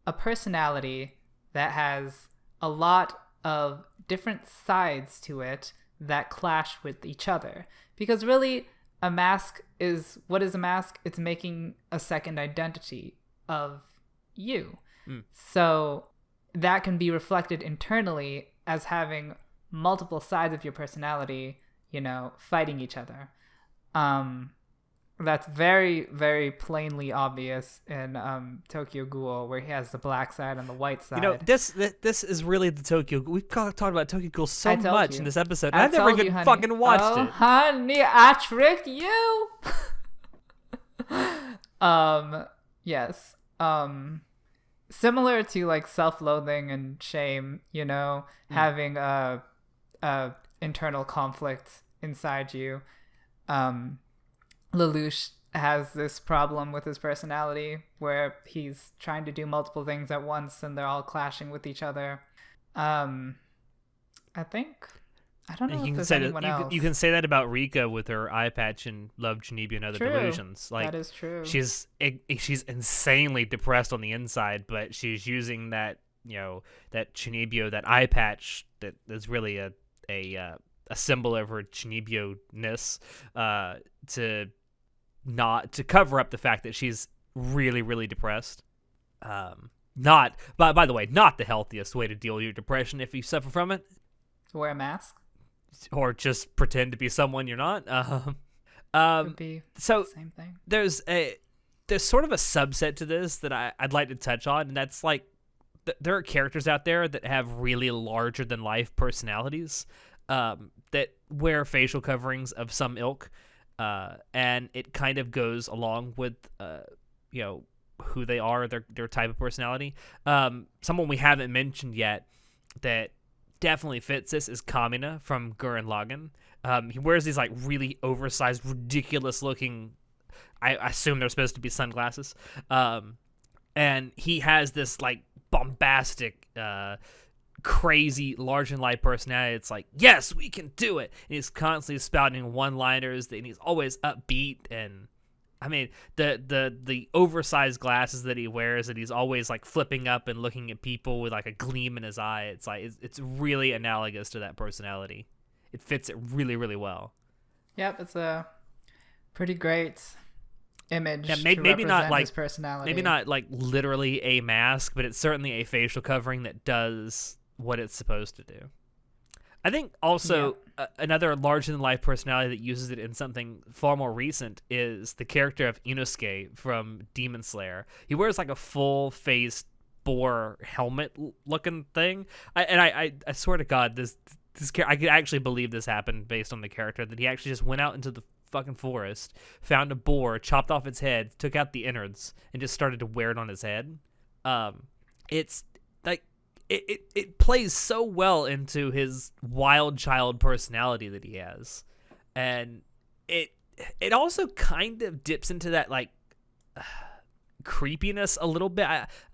a personality that has a lot of different sides to it that clash with each other. Because really, a mask is, what is a mask? It's making a second identity of you. So that can be reflected internally as having multiple sides of your personality, fighting each other. That's very, very plainly obvious in Tokyo Ghoul, where he has the black side and the white side. This is really the Tokyo. We've talked about Tokyo Ghoul so much in this episode. I've never even fucking watched it. Honey, I tricked you. Yes. Similar to like self-loathing and shame, having a internal conflict inside you. Lelouch has this problem with his personality where he's trying to do multiple things at once and they're all clashing with each other. I don't know if there's anyone else. You can say that about Rika with her eye patch and Love, Chunibyo, and Other Delusions. Like, that is true. She's insanely depressed on the inside, but she's using that that Chunibyo, that eye patch that is really a symbol of her Chunibyo-ness to cover up the fact that she's really, really depressed. By the way, not the healthiest way to deal with your depression if you suffer from it. Wear a mask. Or just pretend to be someone you're not. Could be the same thing. There's sort of a subset to this that I'd like to touch on, and that's like there are characters out there that have really larger than life personalities that wear facial coverings of some ilk, and it kind of goes along with who they are, their type of personality. Someone we haven't mentioned yet that definitely fits this is Kamina from Gurren Lagann. He wears these like really oversized, ridiculous looking, I assume they're supposed to be sunglasses. And he has this like bombastic, crazy, large in life personality. It's like, yes, we can do it. And he's constantly spouting one-liners, and he's always upbeat. And I mean, the oversized glasses that he wears, and he's always like flipping up and looking at people with like a gleam in his eye. It's like it's really analogous to that personality. It fits it really, really well. Yep, it's a pretty great image. Yeah, to maybe not represent like his personality. Maybe not like literally a mask, but it's certainly a facial covering that does what it's supposed to do. I think also another larger-than-life personality that uses it in something far more recent is the character of Inosuke from Demon Slayer. He wears like a full-faced boar helmet-looking thing. I swear to God, this I could actually believe this happened based on the character, that he actually just went out into the fucking forest, found a boar, chopped off its head, took out the innards, and just started to wear it on his head. It's like it plays so well into his wild child personality that he has, and it also kind of dips into that like creepiness a little bit.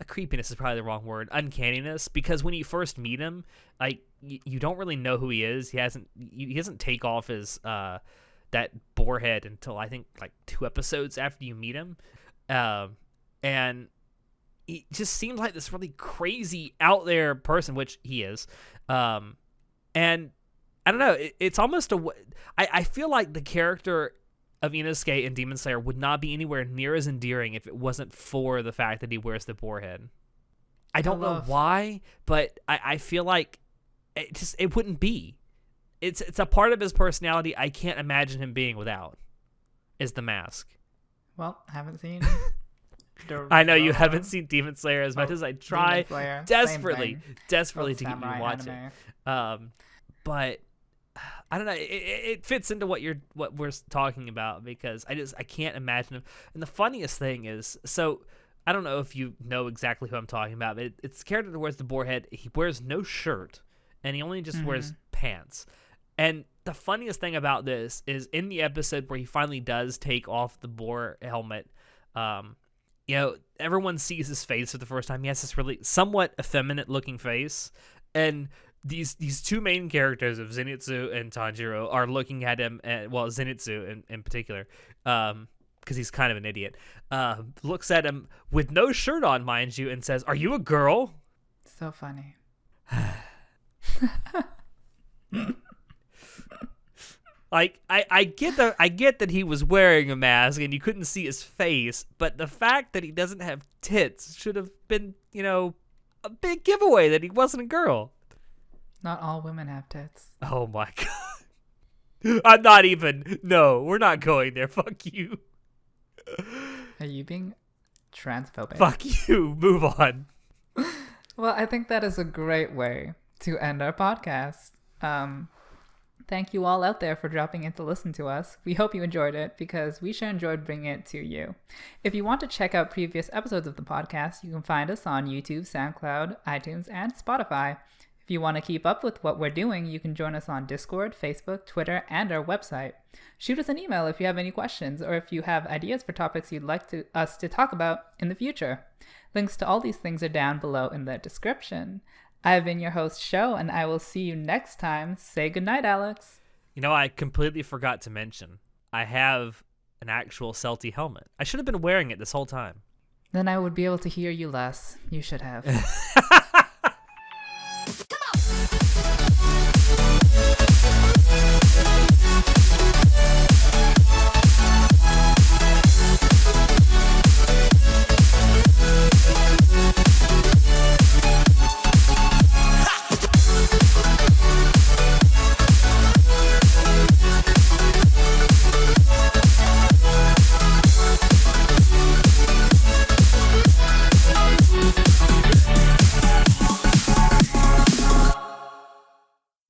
Creepiness is probably the wrong word. Uncanniness, because when you first meet him, like you don't really know who he is. He doesn't take off his that boar head until I think like 2 episodes after you meet him, and he just seems like this really crazy out there person, which he is. And I don't know. It's almost I feel like the character of Inosuke in Demon Slayer would not be anywhere near as endearing if it wasn't for the fact that he wears the boar head. I don't know why, but I feel like it wouldn't be. It's a part of his personality I can't imagine him being without, is the mask. Well, haven't seen. I know you haven't seen Demon Slayer as much as I try desperately to get you to watch it. But I don't know. It fits into what we're talking about, because I can't imagine him. And the funniest thing is, so I don't know if you know exactly who I'm talking about, but it's the character that wears the boar head. He wears no shirt, and he only just wears pants. And the funniest thing about this is in the episode where he finally does take off the boar helmet, everyone sees his face for the first time. He has this really somewhat effeminate looking face, and these 2 main characters of Zenitsu and Tanjiro are looking at him, Zenitsu in particular, because he's kind of an idiot, looks at him with no shirt on, mind you, and says, "Are you a girl?" So funny. Like, I get that he was wearing a mask and you couldn't see his face, but the fact that he doesn't have tits should have been, a big giveaway that he wasn't a girl. Not all women have tits. Oh my god. I'm not even. No, we're not going there. Fuck you. Are you being transphobic? Fuck you. Move on. Well, I think that is a great way to end our podcast. Thank you all out there for dropping in to listen to us. We hope you enjoyed it, because we sure enjoyed bringing it to you. If you want to check out previous episodes of the podcast, you can find us on YouTube, SoundCloud, iTunes, and Spotify. If you want to keep up with what we're doing, you can join us on Discord, Facebook, Twitter, and our website. Shoot us an email if you have any questions, or if you have ideas for topics you'd like us to talk about in the future. Links to all these things are down below in the description. I've been your host, Sho, and I will see you next time. Say goodnight, Alex. I completely forgot to mention, I have an actual Celti helmet. I should have been wearing it this whole time. Then I would be able to hear you less. You should have.